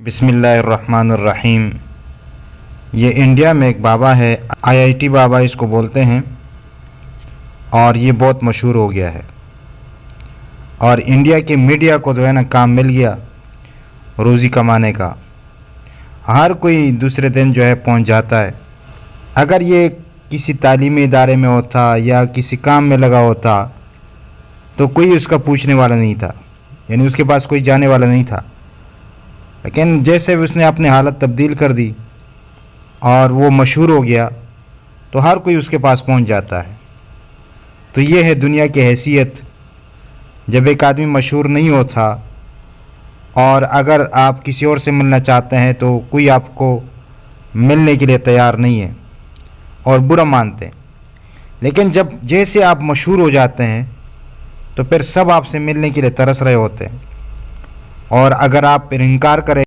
बिस्मिल्लाहिर्रहमानिर्रहीम। ये इंडिया में एक बाबा है, आईआईटी बाबा इसको बोलते हैं, और ये बहुत मशहूर हो गया है। और इंडिया के मीडिया को जो है ना काम मिल गया रोज़ी कमाने का। हर कोई दूसरे दिन जो है पहुंच जाता है। अगर ये किसी तालीमी इदारे में होता या किसी काम में लगा होता तो कोई उसका पूछने वाला नहीं था, यानी उसके पास कोई जाने वाला नहीं था। लेकिन जैसे उसने अपनी हालत तब्दील कर दी और वो मशहूर हो गया तो हर कोई उसके पास पहुंच जाता है। तो ये है दुनिया की हैसियत। जब एक आदमी मशहूर नहीं होता और अगर आप किसी और से मिलना चाहते हैं तो कोई आपको मिलने के लिए तैयार नहीं है और बुरा मानते हैं। लेकिन जब जैसे आप मशहूर हो जाते हैं तो फिर सब आपसे मिलने के लिए तरस रहे होते हैं, और अगर आप फिर इनकार करें